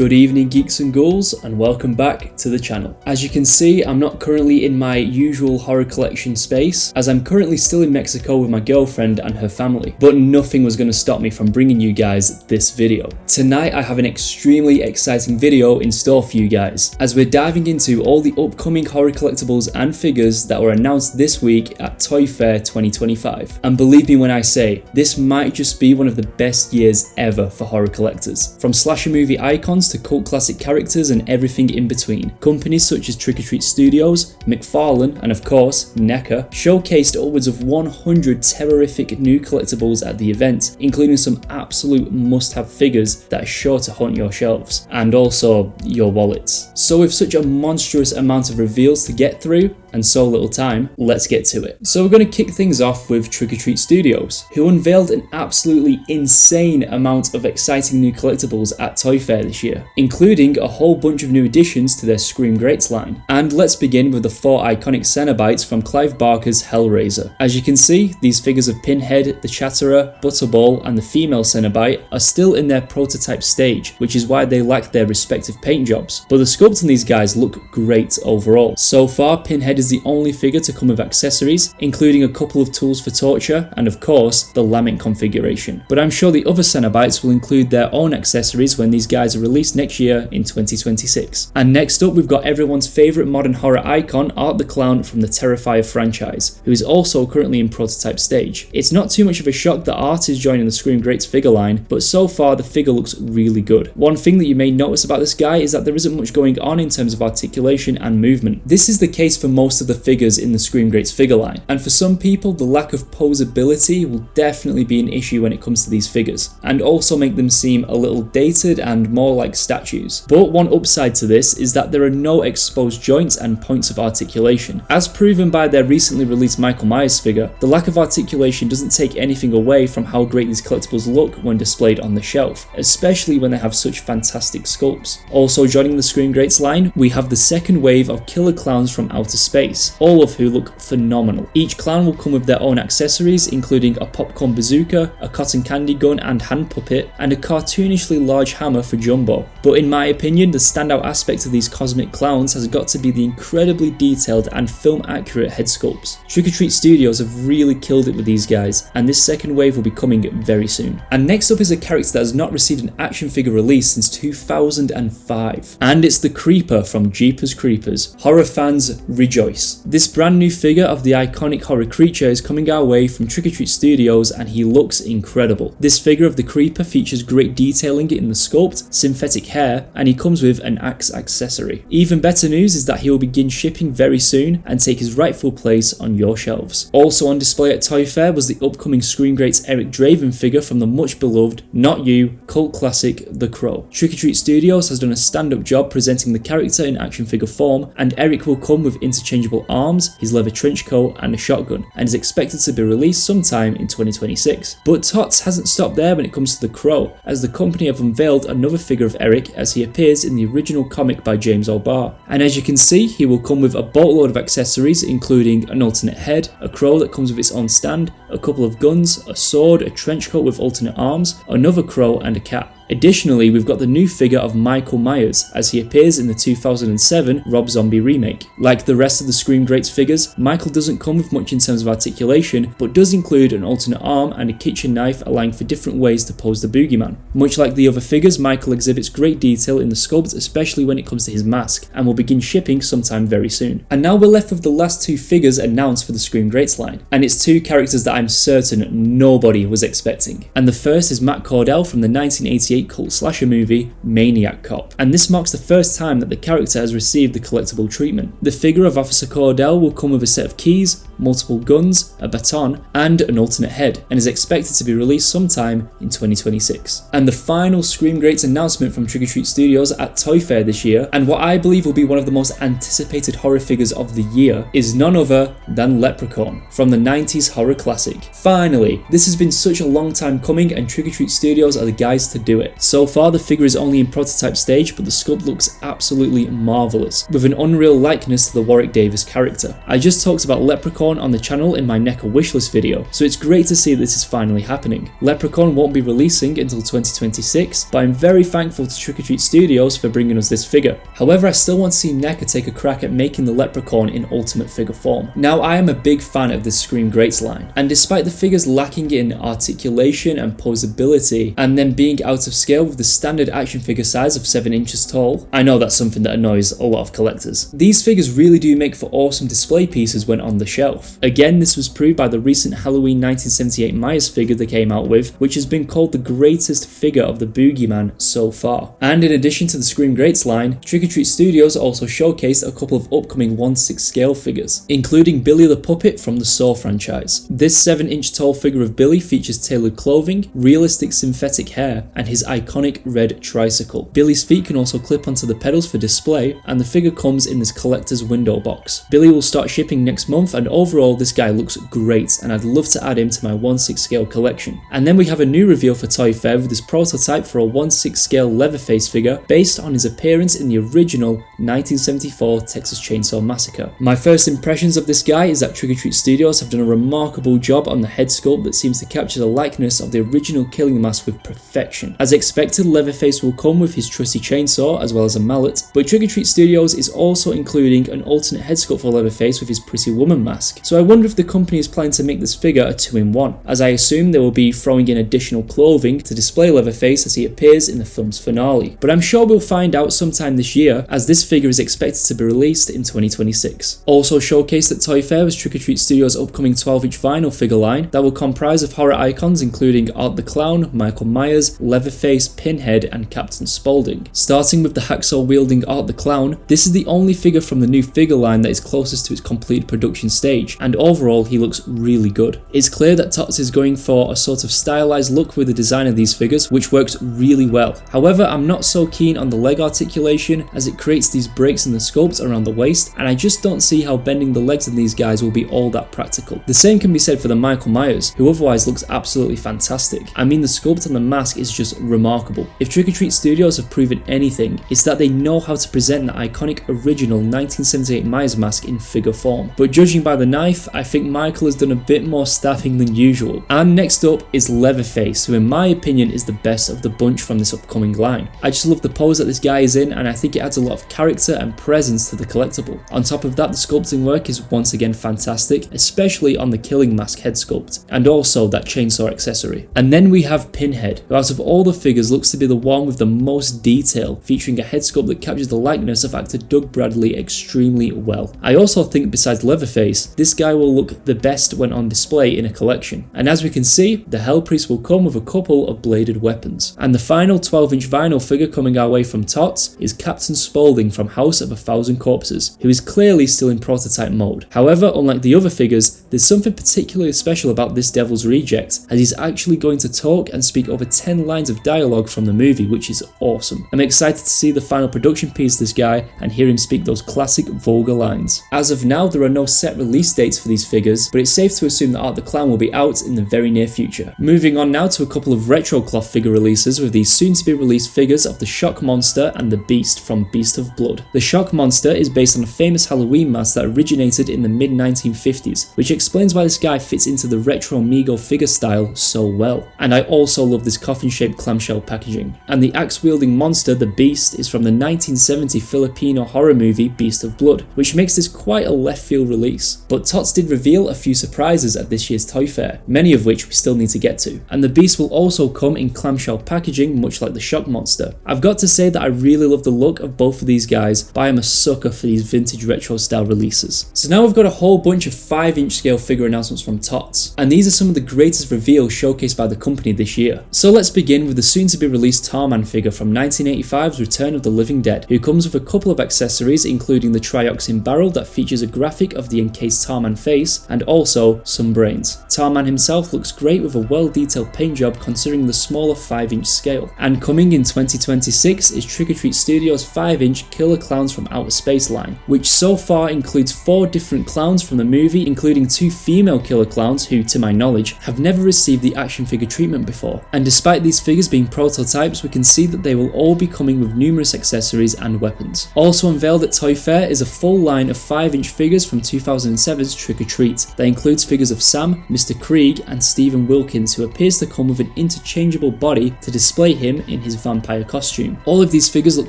Good evening geeks and ghouls, and welcome back to the channel. As you can see, I'm not currently in my usual horror collection space, as I'm currently still in Mexico with my girlfriend and her family, but nothing was going to stop me from bringing you guys this video. Tonight I have an extremely exciting video in store for you guys, as we're diving into all the upcoming horror collectibles and figures that were announced this week at ToyFair 2025. And believe me when I say, this might just be one of the best years ever for horror collectors. From slasher movie icons to cult classic characters and everything in between, companies such as Trick or Treat Studios, McFarlane, and of course NECA showcased upwards of 100 terrific new collectibles at the event, including some absolute must-have figures that are sure to haunt your shelves and also your wallets. So with such a monstrous amount of reveals to get through and so little time, let's get to it. So we're going to kick things off with Trick or Treat Studios, who unveiled an absolutely insane amount of exciting new collectibles at ToyFair this year, including a whole bunch of new additions to their Scream Greats line. And let's begin with the 4 iconic Cenobites from Clive Barker's Hellraiser. As you can see, these figures of Pinhead, the Chatterer, Butterball, and the female Cenobite are still in their prototype stage, which is why they lack their respective paint jobs, but the sculpts on these guys look great overall. So far, Pinhead is the only figure to come with accessories, including a couple of tools for torture and of course the lament configuration. But I'm sure the other Cenobites will include their own accessories when these guys are released next year in 2026. And next up, we've got everyone's favourite modern horror icon, Art the Clown from the Terrifier franchise, who is also currently in prototype stage. It's not too much of a shock that Art is joining the Scream Greats figure line, but so far the figure looks really good. One thing that you may notice about this guy is that there isn't much going on in terms of articulation and movement. This is the case for most of the figures in the Scream Greats figure line, and for some people the lack of posability will definitely be an issue when it comes to these figures, and also make them seem a little dated and more like statues. But one upside to this is that there are no exposed joints and points of articulation. As proven by their recently released Michael Myers figure, the lack of articulation doesn't take anything away from how great these collectibles look when displayed on the shelf, especially when they have such fantastic sculpts. Also joining the Scream Greats line, we have the second wave of killer clowns from outer space, all of who look phenomenal. Each clown will come with their own accessories, including a popcorn bazooka, a cotton candy gun and hand puppet, and a cartoonishly large hammer for Jumbo. But in my opinion, the standout aspect of these cosmic clowns has got to be the incredibly detailed and film accurate head sculpts. Trick or Treat Studios have really killed it with these guys, and this second wave will be coming very soon. And next up is a character that has not received an action figure release since 2005, and it's the Creeper from Jeepers Creepers. Horror fans rejoice. This brand new figure of the iconic horror creature is coming our way from Trick or Treat Studios, and he looks incredible. This figure of the Creeper features great detailing in the sculpt, synthetic hair, and he comes with an axe accessory. Even better news is that he will begin shipping very soon and take his rightful place on your shelves. Also on display at ToyFair was the upcoming Scream Greats Eric Draven figure from the much beloved Not You cult classic The Crow. Trick or Treat Studios has done a stand-up job presenting the character in action figure form, and Eric will come with interchangeable arms, his leather trench coat and a shotgun, and is expected to be released sometime in 2026. But Tots hasn't stopped there when it comes to The Crow, as the company have unveiled another figure of Eric as he appears in the original comic by James O'Barr. And as you can see, he will come with a boatload of accessories, including an alternate head, a crow that comes with its own stand, a couple of guns, a sword, a trench coat with alternate arms, another crow and a cat. Additionally, we've got the new figure of Michael Myers as he appears in the 2007 Rob Zombie remake. Like the rest of the Scream Greats figures, Michael doesn't come with much in terms of articulation, but does include an alternate arm and a kitchen knife, allowing for different ways to pose the boogeyman. Much like the other figures, Michael exhibits great detail in the sculpt, especially when it comes to his mask, and will begin shipping sometime very soon. And now we're left with the last 2 figures announced for the Scream Greats line, and it's 2 characters that I'm certain nobody was expecting. And the first is Matt Cordell from the 1988 cult slasher movie Maniac Cop, and this marks the first time that the character has received the collectible treatment. The figure of Officer Cordell will come with a set of keys, multiple guns, a baton, and an alternate head, and is expected to be released sometime in 2026. And the final Scream Greats announcement from Trick or Treat Studios at ToyFair this year, and what I believe will be one of the most anticipated horror figures of the year, is none other than Leprechaun from the 90s horror classic. Finally, this has been such a long time coming, and Trick or Treat Studios are the guys to do it. So far the figure is only in prototype stage, but the sculpt looks absolutely marvellous, with an unreal likeness to the Warwick Davis character. I just talked about Leprechaun Leprechaun on the channel in my NECA wishlist video, so it's great to see this is finally happening. Leprechaun won't be releasing until 2026, but I'm very thankful to Trick or Treat Studios for bringing us this figure. However, I still want to see NECA take a crack at making the Leprechaun in ultimate figure form. Now, I am a big fan of this Scream Greats line, and despite the figures lacking in articulation and posability, and then being out of scale with the standard action figure size of 7 inches tall, I know that's something that annoys a lot of collectors. These figures really do make for awesome display pieces when on the shelf. Again, this was proved by the recent Halloween 1978 Myers figure they came out with, which has been called the greatest figure of the Boogeyman so far. And in addition to the Scream Greats line, Trick or Treat Studios also showcased a couple of upcoming 1/6 scale figures, including Billy the Puppet from the Saw franchise. This 7-inch tall figure of Billy features tailored clothing, realistic synthetic hair, and his iconic red tricycle. Billy's feet can also clip onto the pedals for display, and the figure comes in this collector's window box. Billy will start shipping next month, and overall this guy looks great, and I'd love to add him to my 1/6 scale collection. And then we have a new reveal for ToyFair with this prototype for a 1/6 scale Leatherface figure based on his appearance in the original 1974 Texas Chainsaw Massacre. My first impressions of this guy is that Trick or Treat Studios have done a remarkable job on the head sculpt that seems to capture the likeness of the original killing mask with perfection. As expected, Leatherface will come with his trusty chainsaw as well as a mallet, but Trick or Treat Studios is also including an alternate head sculpt for Leatherface with his Pretty Woman mask. So I wonder if the company is planning to make this figure a 2-in-1, as I assume they will be throwing in additional clothing to display Leatherface as he appears in the film's finale. But I'm sure we'll find out sometime this year, as this figure is expected to be released in 2026. Also showcased at ToyFair was Trick or Treat Studios' upcoming 12-inch vinyl figure line that will comprise of horror icons including Art the Clown, Michael Myers, Leatherface, Pinhead, and Captain Spaulding. Starting with the hacksaw-wielding Art the Clown, this is the only figure from the new figure line that is closest to its complete production stage, and overall he looks really good. It's clear that Tots is going for a sort of stylized look with the design of these figures, which works really well. However, I'm not so keen on the leg articulation, as it creates these breaks in the sculpt around the waist, and I just don't see how bending the legs of these guys will be all that practical. The same can be said for the Michael Myers, who otherwise looks absolutely fantastic. I mean, the sculpt on the mask is just remarkable. If Trick or Treat Studios have proven anything, it's that they know how to present the iconic original 1978 Myers mask in figure form. But judging by the knife, I think Michael has done a bit more staffing than usual. And next up is Leatherface, who in my opinion is the best of the bunch from this upcoming line. I just love the pose that this guy is in, and I think it adds a lot of character and presence to the collectible. On top of that, the sculpting work is once again fantastic, especially on the killing mask head sculpt, and also that chainsaw accessory. And then we have Pinhead, who out of all the figures looks to be the one with the most detail, featuring a head sculpt that captures the likeness of actor Doug Bradley extremely well. I also think besides Leatherface, this guy will look the best when on display in a collection. And as we can see, the Hell Priest will come with a couple of bladed weapons. And the final 12-inch vinyl figure coming our way from Tots is Captain Spaulding from House of 1,000 Corpses, who is clearly still in prototype mode. However, unlike the other figures, there's something particularly special about this Devil's Reject, as he's actually going to talk and speak over 10 lines of dialogue from the movie, which is awesome. I'm excited to see the final production piece of this guy and hear him speak those classic vulgar lines. As of now, there are no set release dates for these figures, but it's safe to assume that Art the Clown will be out in the very near future. Moving on now to a couple of retro cloth figure releases with these soon to be released figures of the Shock Monster and the Beast from Beast of Blood. The Shock Monster is based on a famous Halloween mask that originated in the mid-1950s, which explains why this guy fits into the retro Mego figure style so well. And I also love this coffin-shaped clamshell packaging. And the axe-wielding monster, the Beast, is from the 1970 Filipino horror movie Beast of Blood, which makes this quite a left-field release. But Tots did reveal a few surprises at this year's ToyFair, many of which we still need to get to. And the Beast will also come in clamshell packaging, much like the Shock Monster. I've got to say that I really love the look of both of these guys, but I am a sucker for these vintage retro style releases. So now we've got a whole bunch of 5-inch scale figure announcements from Tots, and these are some of the greatest reveals showcased by the company this year. So let's begin with the soon to be released Tarman figure from 1985's Return of the Living Dead, who comes with a couple of accessories including the trioxin barrel that features a graphic of the encased Tarman face and also some brains. Tarman himself looks great with a well detailed paint job considering the smaller 5-inch scale. And coming in 2026 is Trick or Treat Studios' 5-inch Killer Clowns from Outer Space line, which so far includes 4 different clowns from the movie, including 2 female killer clowns who, to my knowledge, have never received the action figure treatment before. And despite these figures being prototypes, we can see that they will all be coming with numerous accessories and weapons. Also unveiled at ToyFair is a full line of 5-inch figures from 2007's Trick or Treat that includes figures of Sam, Mr. Krieg, and Stephen Wilkins, who appears to come with an interchangeable body to display him in his vampire costume. All of these figures look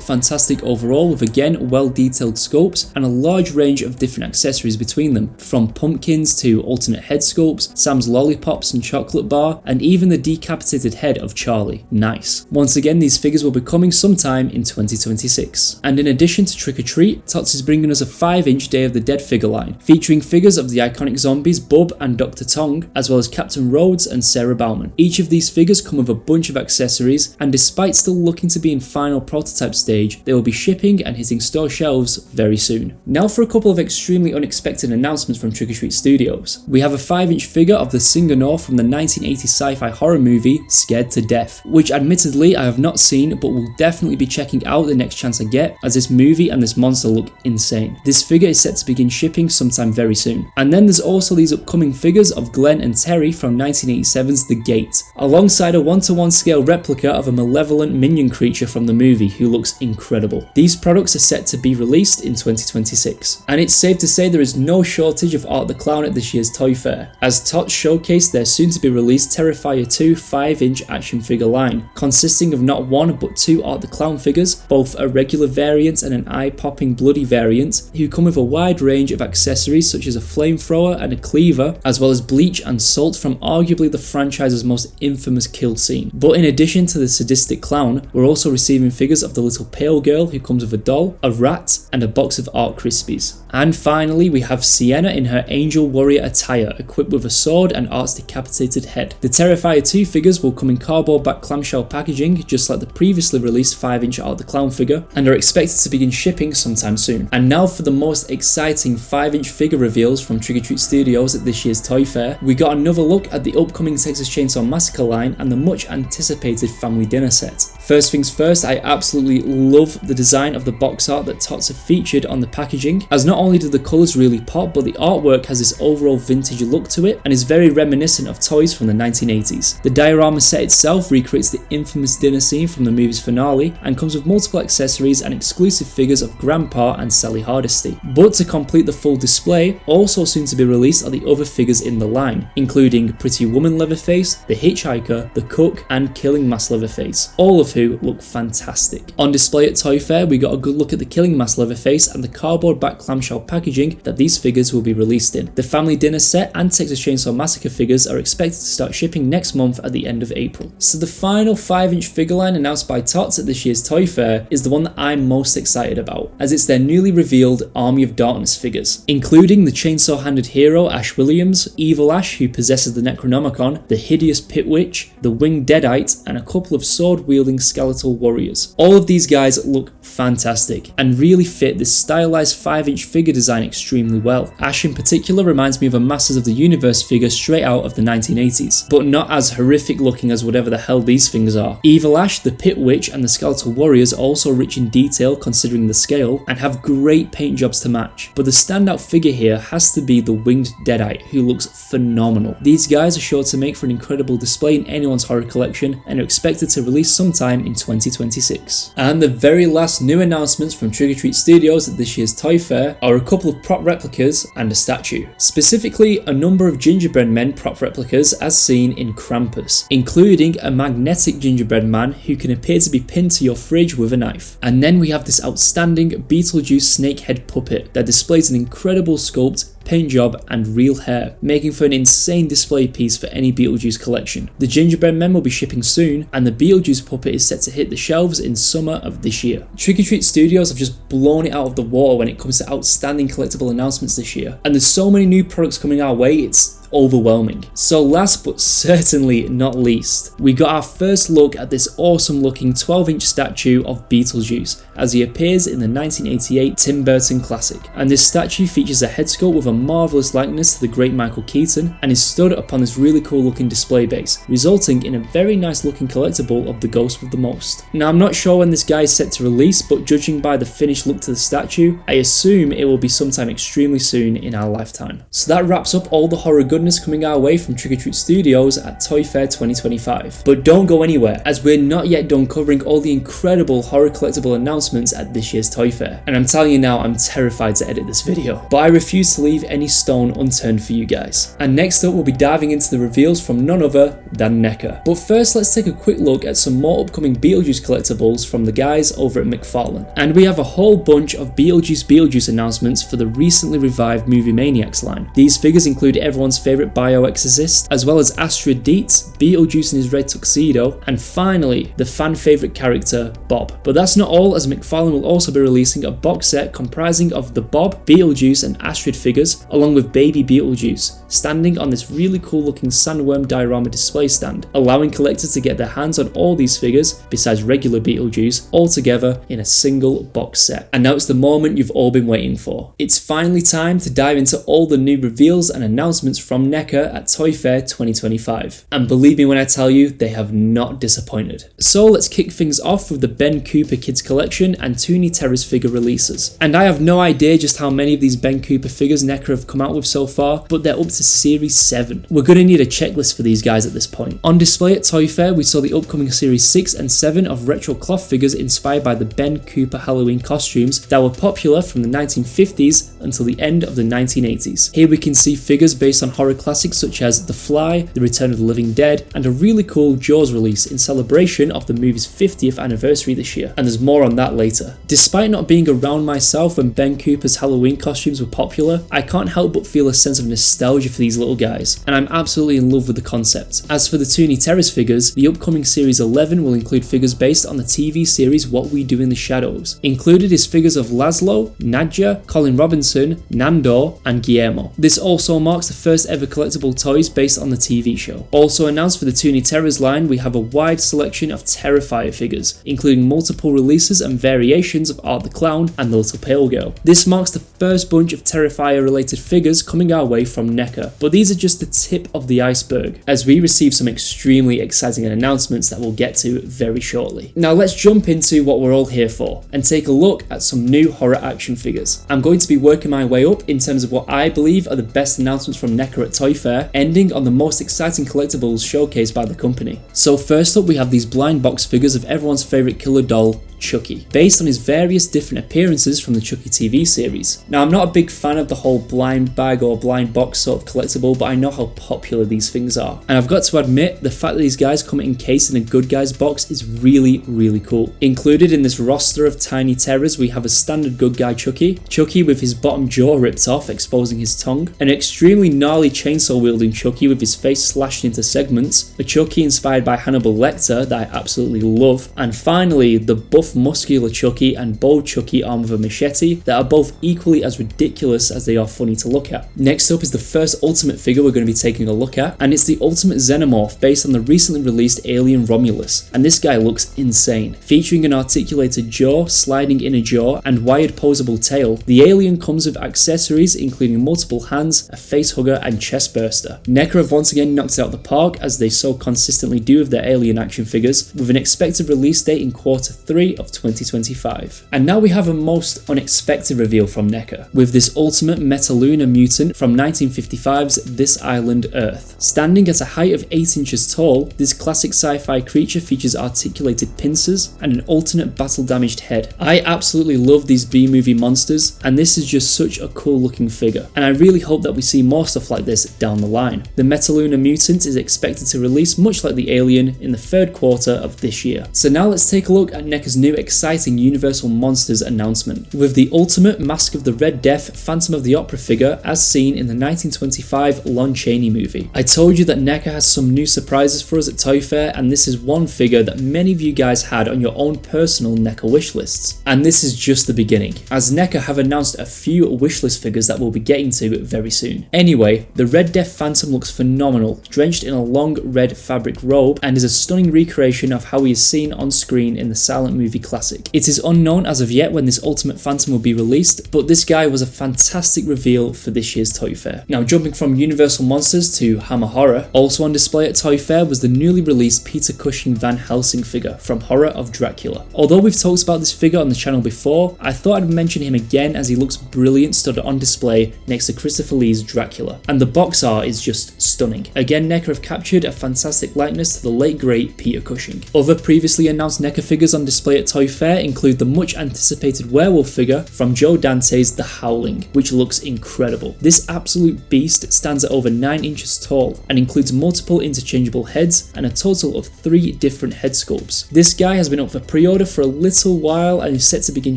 fantastic overall, with again well detailed sculpts and a large range of different accessories between them, from pumpkins to alternate head sculpts, Sam's lollipops and chocolate bar, and even the decapitated head of Charlie. Nice. Once again, these figures will be coming sometime in 2026. And in addition to Trick or Treat, Tots is bringing us a 5-inch Day of the Dead figure line, featuring figures of the iconic zombies Bub and Dr. Tong, as well as Captain Rhodes and Sarah Bauman. Each of these figures come with a bunch of accessories, and despite still looking to be in final prototype stage, they will be shipping and hitting store shelves very soon. Now for a couple of extremely unexpected announcements from Trick or Treat Studios. We have a 5-inch figure of the singer from the 1980 sci-fi horror movie Scared to Death, which admittedly I have not seen but will definitely be checking out the next chance I get, as this movie and this monster look insane. This figure is set to begin shipping sometime very soon. And then there's also these upcoming figures of Glenn and Terry from 1987's The Gate, alongside a 1:1 scale replica of a malevolent minion creature from the movie who looks incredible. These products are set to be released in 2026. And it's safe to say there is no shortage of Art the Clown at this year's ToyFair, as Tots showcased their soon to be released Terrifier 2 5-inch action figure line, consisting of not 1 but 2 Art the Clown figures, both a regular variant and an eye-popping bloody variant, who come with a wide range of accessories such as a flamethrower and a cleaver, as well as bleach and salt from arguably the franchise's most infamous kill scene. But in addition to the sadistic clown, we're also receiving figures of the little pale girl who comes with a doll, a rat, and a box of Art Krispies. And finally, we have Sienna in her angel warrior attire, equipped with a sword and Art's decapitated head. The Terrifier 2 figures will come in cardboard back clamshell packaging, just like the previously released 5-inch Art the Clown figure, and are expected to begin shipping sometime soon. And now for the most exciting 5-inch figure reveals from Trick or Treat Studios at this year's ToyFair. We got another look at the upcoming Texas Chainsaw Massacre line and the much anticipated family dinner set. First things first, I absolutely love the design of the box art that Tots have featured on the packaging, as not only do the colours really pop, but the artwork has this overall vintage look to it and is very reminiscent of toys from the 1980s. The diorama set itself recreates the infamous dinner scene from the movie's finale and comes with multiple accessories and exclusive figures of Grandpa and Sally Hardesty. But to complete the full display, also soon to be released are the other figures in the line, including Pretty Woman Leatherface, the Hitchhiker, the Cook, and Killing Mass Leatherface, all of who look fantastic. On display at ToyFair, we got a good look at the Killing Mass Leatherface and the cardboard back clamshell packaging that these figures will be released in. The family dinner set and Texas Chainsaw Massacre figures are expected to start shipping next month at the end of April. So the final 5-inch figure line announced by Tots at this year's ToyFair is the one that I'm most excited about, as it's their newly revealed Army of Darkness figures, including the chainsaw-handed hero Ash Williams, Evil Ash who possesses the Necronomicon, the hideous Pit Witch, the winged Deadite, and a couple of sword-wielding skeletal warriors. All of these guys look fantastic and really fit this stylized 5-inch figure design extremely well. Ash in particular reminds me of a Masters of the Universe figure straight out of the 1980s, but not as horrific looking as whatever the hell these things are. Evil Ash, the Pit Witch, and the skeletal warriors are also rich in detail considering the scale and have great paint jobs to match, but the standout figure here has to be the winged Deadite, who looks phenomenal. These guys are sure to make for an incredible display in anyone's horror collection and are expected to release sometime in 2026. And the very last new announcements from Trick or Treat Studios at this year's ToyFair are a couple of prop replicas and a statue. Specifically, a number of gingerbread men prop replicas as seen in Krampus, including a magnetic gingerbread man who can appear to be pinned to your fridge with a knife. And then we have this outstanding Beetlejuice snake head puppet that displays an incredible sculpt, paint job, and real hair, making for an insane display piece for any Beetlejuice collection. The gingerbread men will be shipping soon, and the Beetlejuice puppet is set to hit the shelves in summer of this year. Trick or Treat Studios have just blown it out of the water when it comes to outstanding collectible announcements this year, and there's so many new products coming our way, it's overwhelming. So last but certainly not least, we got our first look at this awesome looking 12-inch statue of Beetlejuice as he appears in the 1988 Tim Burton classic. And this statue features a head sculpt with a marvellous likeness to the great Michael Keaton and is stood upon this really cool looking display base, resulting in a very nice looking collectible of the ghost with the most. Now I'm not sure when this guy is set to release, but judging by the finished look to the statue, I assume it will be sometime extremely soon in our lifetime. So that wraps up all the horror goodness coming our way from Trick or Treat Studios at ToyFair 2025. But don't go anywhere, as we're not yet done covering all the incredible horror collectible announcements at this year's Toy Fair. And I'm telling you now, I'm terrified to edit this video, but I refuse to leave any stone unturned for you guys. And next up, we'll be diving into the reveals from none other than NECA. But first, let's take a quick look at some more upcoming Beetlejuice collectibles from the guys over at McFarlane. And we have a whole bunch of Beetlejuice announcements for the recently revived movie Maniacs line. These figures include everyone's favourite bioexorcist, as well as 𝙆𝙊𝙎𝙃, Beetlejuice in his red tuxedo, and finally, the fan favourite character, Bob. But that's not all, as McFarlane will also be releasing a box set comprising of the Bob, Beetlejuice and 𝙆𝙊𝙎 figures, along with baby Beetlejuice, standing on this really cool looking sandworm diorama display stand, allowing collectors to get their hands on all these figures, besides regular Beetlejuice, all together in a single box set. And now it's the moment you've all been waiting for. It's finally time to dive into all the new reveals and announcements from NECA at Toy Fair 2025. And believe me when I tell you, they have not disappointed. So let's kick things off with the Ben Cooper Kids Collection and Toony Terrors figure releases. And I have no idea just how many of these Ben Cooper figures NECA have come out with so far, but they're up to Series 7. We're going to need a checklist for these guys at this point. On display at Toy Fair, we saw the upcoming Series 6 and 7 of retro cloth figures inspired by the Ben Cooper Halloween costumes that were popular from the 1950s until the end of the 1980s. Here we can see figures based on horror classics such as The Fly, The Return of the Living Dead, and a really cool Jaws release in celebration of the movie's 50th anniversary this year. And there's more on that later. Despite not being around myself when Ben Cooper's Halloween costumes were popular, I can't help but feel a sense of nostalgia for these little guys, and I'm absolutely in love with the concept. As for the Toony Terrors figures, the upcoming Series 11 will include figures based on the TV series What We Do in the Shadows. Included is figures of Laszlo, Nadja, Colin Robinson, Nandor, and Guillermo. This also marks the first ever collectible toys based on the TV show. Also announced for the Toony Terrors line, we have a wide selection of Terrifier figures, including multiple releases and variations of Art the Clown and the Little Pale Girl. This marks the first bunch of Terrifier related figures coming our way from NECA, but these are just the tip of the iceberg, as we receive some extremely exciting announcements that we'll get to very shortly. Now let's jump into what we're all here for, and take a look at some new horror action figures. I'm going to be working my way up in terms of what I believe are the best announcements from NECA at Toy Fair, ending on the most exciting collectibles showcased by the company. So first up, we have these blind box figures of everyone's favourite killer doll, Chucky, based on his various different appearances from the Chucky TV series. Now I'm not a big fan of the whole blind bag or blind box sort of collectible, but I know how popular these things are. And I've got to admit, the fact that these guys come encased in a good guys box is really cool. Included in this roster of tiny terrors, we have a standard good guy Chucky with his bottom jaw ripped off, exposing his tongue, an extremely gnarly chainsaw wielding Chucky with his face slashed into segments, a Chucky inspired by Hannibal Lecter that I absolutely love, and finally the buff muscular Chucky and bold Chucky armed with a machete that are both equally as ridiculous as they are funny to look at. Next up is the first Ultimate figure we're going to be taking a look at, and it's the Ultimate Xenomorph based on the recently released Alien Romulus, and this guy looks insane. Featuring an articulated jaw, sliding inner jaw, and wired posable tail, the alien comes with accessories including multiple hands, a face hugger, and chest burster. NECA have once again knocked it out the park, as they so consistently do with their Alien action figures, with an expected release date in Q3 of 2025. And now we have a most unexpected reveal from NECA, with this Ultimate Metaluna mutant from 1955's This Island Earth. Standing at a height of 8 inches tall, this classic sci-fi creature features articulated pincers and an alternate battle-damaged head. I absolutely love these B-movie monsters, and this is just such a cool looking figure, and I really hope that we see more stuff like this down the line. The Metaluna mutant is expected to release much like the Alien in the Q3 of this year. So now let's take a look at NECA's new exciting Universal Monsters announcement, with the Ultimate Mask of the Red Death Phantom of the Opera figure as seen in the 1925 Lon Chaney movie. I told you that NECA has some new surprises for us at Toy Fair, and this is one figure that many of you guys had on your own personal NECA wish lists. And this is just the beginning, as NECA have announced a few few wishlist figures that we'll be getting to very soon. Anyway, the Red Death Phantom looks phenomenal, drenched in a long red fabric robe, and is a stunning recreation of how he is seen on screen in the silent movie classic. It is unknown as of yet when this Ultimate Phantom will be released, but this guy was a fantastic reveal for this year's Toy Fair. Now jumping from Universal Monsters to Hammer Horror, also on display at Toy Fair was the newly released Peter Cushing Van Helsing figure from Horror of Dracula. Although we've talked about this figure on the channel before, I thought I'd mention him again as he looks brilliant stood on display next to Christopher Lee's Dracula, and the box art is just stunning. Again, NECA have captured a fantastic likeness to the late great Peter Cushing. Other previously announced NECA figures on display at Toy Fair include the much anticipated werewolf figure from Joe Dante's The Howling, which looks incredible. This absolute beast stands at over 9 inches tall and includes multiple interchangeable heads and a total of 3 different head sculpts. This guy has been up for pre-order for a little while and is set to begin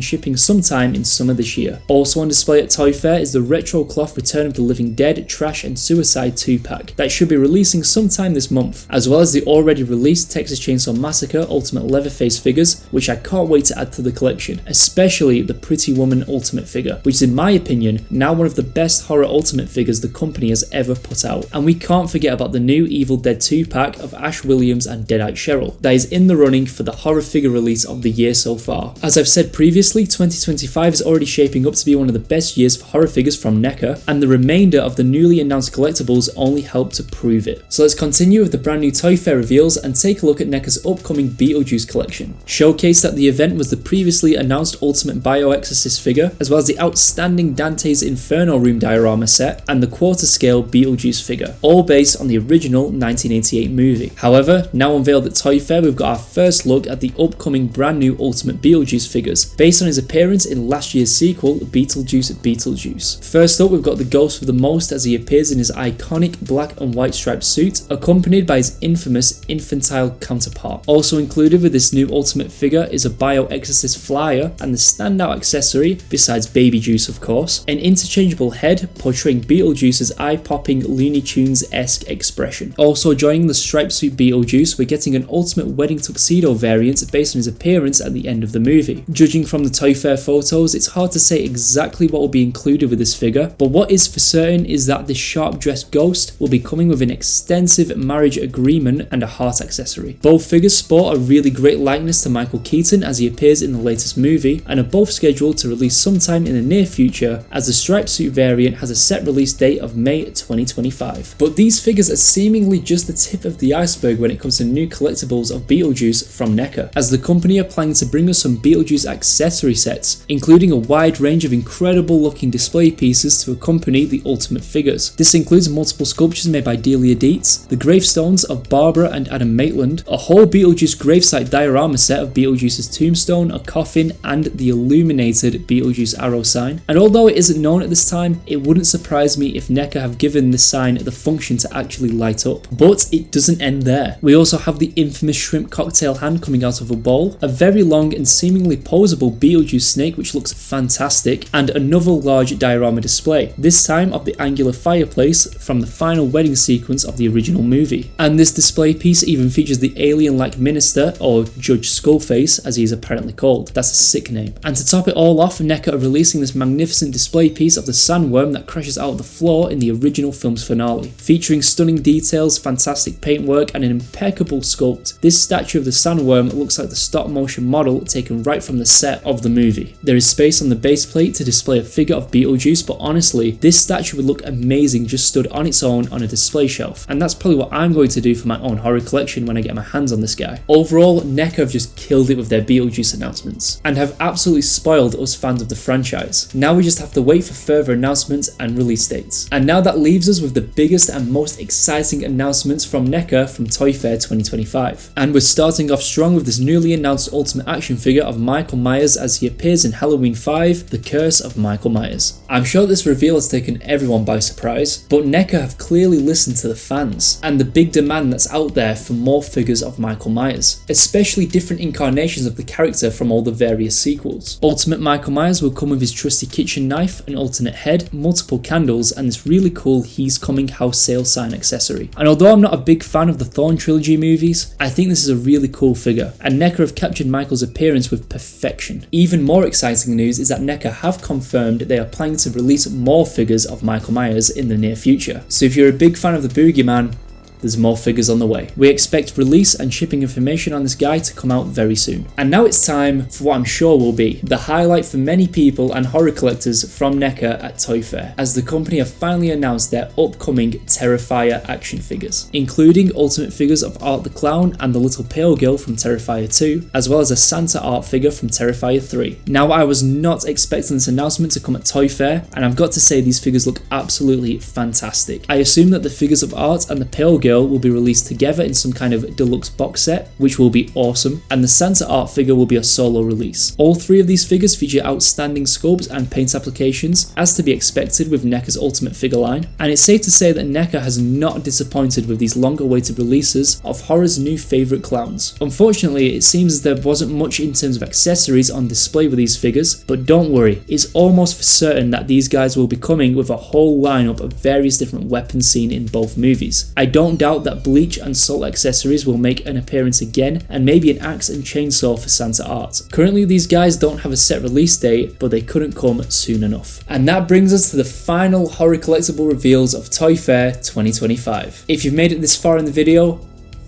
shipping sometime in summer this year. Also on display at Toy Fair is the retro cloth Return of the Living Dead Trash and Suicide 2-pack that should be releasing sometime this month, as well as the already released Texas Chainsaw Massacre Ultimate Leatherface figures, which I can't wait to add to the collection, especially the Pretty Woman Ultimate figure, which is in my opinion now one of the best horror Ultimate figures the company has ever put out. And we can't forget about the new Evil Dead 2-pack of Ash Williams and Deadite Cheryl that is in the running for the horror figure release of the year so far. As I've said previously, 2025 is already shaping up to be one of the best years for horror figures from NECA, and the remainder of the newly announced collectibles only help to prove it. So let's continue with the brand new Toy Fair reveals and take a look at NECA's upcoming Beetlejuice collection. Showcased at the event was the previously announced Ultimate Bioexorcist figure, as well as the outstanding Dante's Inferno Room diorama set and the quarter-scale Beetlejuice figure, all based on the original 1988 movie. However, now unveiled at Toy Fair, we've got our first look at the upcoming brand new Ultimate Beetlejuice figures, based on his appearance in last year's sequel, Beetlejuice Beetlejuice. First up, we've got the Ghost of the Most as he appears in his iconic black and white striped suit, accompanied by his infamous infantile counterpart. Also included with this new Ultimate figure is a Bioexorcist flyer and the standout accessory, besides Baby Juice of course, an interchangeable head portraying Beetlejuice's eye-popping Looney Tunes-esque expression. Also joining the striped suit Beetlejuice, we're getting an Ultimate Wedding Tuxedo variant based on his appearance at the end of the movie. Judging from the Toy Fair photos, it's hard to say exactly what will be included with this figure, but what is for certain is that this sharp-dressed ghost will be coming with an extensive marriage agreement and a heart accessory. Both figures sport a really great likeness to Michael Keaton as he appears in the latest movie, and are both scheduled to release sometime in the near future, as the striped suit variant has a set release date of May 2025. But these figures are seemingly just the tip of the iceberg when it comes to new collectibles of Beetlejuice from NECA, as the company are planning to bring us some Beetlejuice accessory sets, including a wide range of incredible looking display pieces to accompany the Ultimate figures. This includes multiple sculptures made by Delia Dietz, the gravestones of Barbara and Adam Maitland, a whole Beetlejuice gravesite diorama set of Beetlejuice's tombstone, a coffin, and the illuminated Beetlejuice arrow sign. And although it isn't known at this time, it wouldn't surprise me if NECA have given this sign the function to actually light up. But it doesn't end there. We also have the infamous shrimp cocktail hand coming out of a bowl, a very long and seemingly posable Beetlejuice snake which looks fantastic, and another large diorama display, this time of the angular fireplace from the final wedding sequence of the original movie. And this display piece even features the alien-like minister, or Judge Skullface as he is apparently called. That's a sick name. And to top it all off, NECA are releasing this magnificent display piece of the sandworm that crashes out of the floor in the original film's finale. Featuring stunning details, fantastic paintwork, and an impeccable sculpt, this statue of the sandworm looks like the stop-motion model taken right from the set of the movie. There is space on the base plate to display a figure of Beetlejuice, but honestly, this statue would look amazing just stood on its own on a display shelf, and that's probably what I'm going to do for my own horror collection when I get my hands on this guy. Overall, NECA have just killed it with their Beetlejuice announcements, and have absolutely spoiled us fans of the franchise. Now we just have to wait for further announcements and release dates. And now that leaves us with the biggest and most exciting announcements from NECA from Toy Fair 2025. And we're starting off strong with this newly announced Ultimate action figure of Michael Myers as he appears in Halloween 5, The Curse of Michael Myers. I'm sure this reveal has taken everyone by surprise, but NECA have clearly listened to the fans, and the big demand that's out there for more figures of Michael Myers, especially different incarnations of the character from all the various sequels. Ultimate Michael Myers will come with his trusty kitchen knife, an alternate head, multiple candles, and this really cool He's Coming house sale sign accessory. And although I'm not a big fan of the Thorn trilogy movies, I think this is a really cool figure, and NECA have captured Michael's appearance with perfection. Even more exciting news is that NECA have confirmed confirmed they are planning to release more figures of Michael Myers in the near future. So if you're a big fan of the Boogeyman, there's more figures on the way. We expect release and shipping information on this guy to come out very soon. And now it's time for what I'm sure will be the highlight for many people and horror collectors from NECA at ToyFair, as the company have finally announced their upcoming Terrifier action figures, including ultimate figures of Art the Clown and the little pale girl from Terrifier 2, as well as a Santa art figure from Terrifier 3. Now, I was not expecting this announcement to come at ToyFair, and I've got to say these figures look absolutely fantastic. I assume that the figures of Art and the pale girl will be released together in some kind of deluxe box set, which will be awesome, and the Santa art figure will be a solo release. All three of these figures feature outstanding sculpts and paint applications, as to be expected with NECA's ultimate figure line, and it's safe to say that NECA has not disappointed with these long-awaited releases of horror's new favourite clowns. Unfortunately, it seems as there wasn't much in terms of accessories on display with these figures, but don't worry, it's almost for certain that these guys will be coming with a whole lineup of various different weapons seen in both movies. I don't doubt that bleach and salt accessories will make an appearance again, and maybe an axe and chainsaw for Santa art. Currently, these guys don't have a set release date, but they couldn't come soon enough. And that brings us to the final horror collectible reveals of ToyFair 2025. If you've made it this far in the video,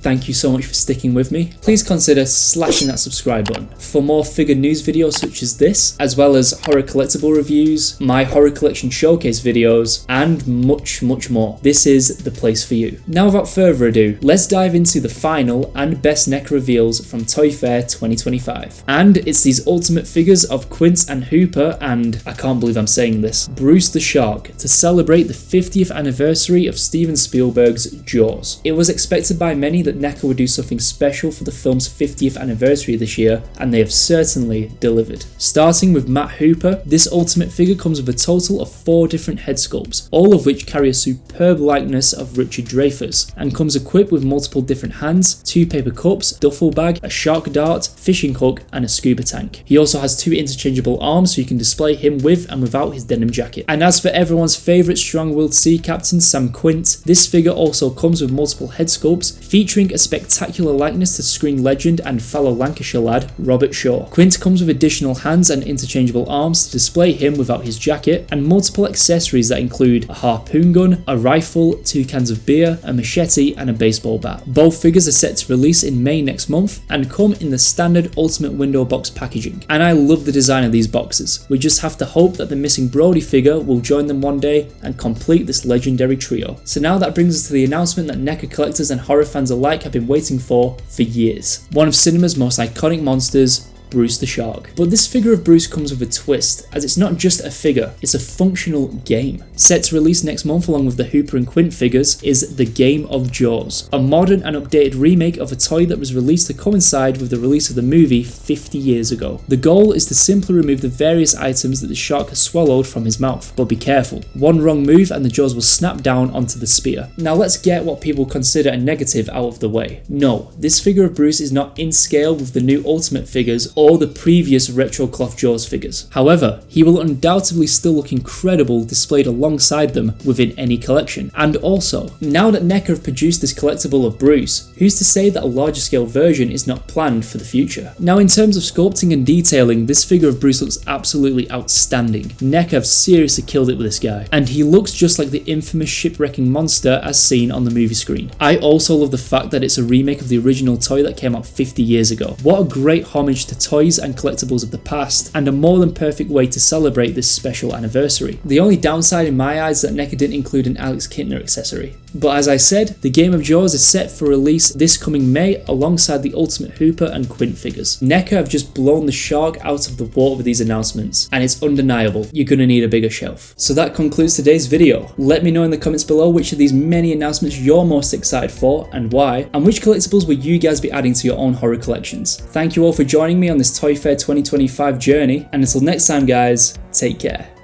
thank you so much for sticking with me. Please consider slashing that subscribe button for more figure news videos such as this, as well as horror collectible reviews, my horror collection showcase videos, and much more. This is the place for you. Now, without further ado, let's dive into the final and best NECA reveals from ToyFair 2025. And it's these ultimate figures of Quint and Hooper and, I can't believe I'm saying this, Bruce the Shark, to celebrate the 50th anniversary of Steven Spielberg's Jaws. It was expected by many that NECA would do something special for the film's 50th anniversary this year, and they have certainly delivered. Starting with Matt Hooper, this ultimate figure comes with a total of 4 different head sculpts, all of which carry a superb likeness of Richard Dreyfuss, and comes equipped with multiple different hands, 2 paper cups, duffel bag, a shark dart, fishing hook, and a scuba tank. He also has 2 interchangeable arms, so you can display him with and without his denim jacket. And as for everyone's favourite strong-willed sea captain Sam Quint, this figure also comes with multiple head sculpts, featuring a spectacular likeness to screen legend and fellow Lancashire lad Robert Shaw. Quint comes with additional hands and interchangeable arms to display him without his jacket, and multiple accessories that include a harpoon gun, a rifle, 2 cans of beer, a machete, and a baseball bat. Both figures are set to release in May next month and come in the standard Ultimate Window box packaging. And I love the design of these boxes. We just have to hope that the missing Brody figure will join them one day and complete this legendary trio. So now that brings us to the announcement that NECA collectors and horror fans alike have been waiting for years. One of cinema's most iconic monsters, Bruce the Shark. But this figure of Bruce comes with a twist, as it's not just a figure, it's a functional game. Set to release next month along with the Hooper and Quint figures is The Game of Jaws, a modern and updated remake of a toy that was released to coincide with the release of the movie 50 years ago. The goal is to simply remove the various items that the shark has swallowed from his mouth, but be careful. One wrong move and the jaws will snap down onto the spear. Now let's get what people consider a negative out of the way. No, this figure of Bruce is not in scale with the new Ultimate figures or the previous retro cloth Jaws figures. However, he will undoubtedly still look incredible displayed alongside them within any collection. And also, now that NECA have produced this collectible of Bruce, who's to say that a larger scale version is not planned for the future? Now, in terms of sculpting and detailing, this figure of Bruce looks absolutely outstanding. NECA have seriously killed it with this guy, and he looks just like the infamous shipwrecking monster as seen on the movie screen. I also love the fact that it's a remake of the original toy that came out 50 years ago. What a great homage to toys and collectibles of the past, and a more than perfect way to celebrate this special anniversary. The only downside in my eyes is that NECA didn't include an Alex Kintner accessory. But as I said, the Game of Jaws is set for release this coming May alongside the Ultimate Hooper and Quint figures. NECA have just blown the shark out of the water with these announcements, and it's undeniable, you're gonna need a bigger shelf. So that concludes today's video. Let me know in the comments below which of these many announcements you're most excited for and why, and which collectibles will you guys be adding to your own horror collections. Thank you all for joining me on this ToyFair 2025 journey, and until next time guys, take care.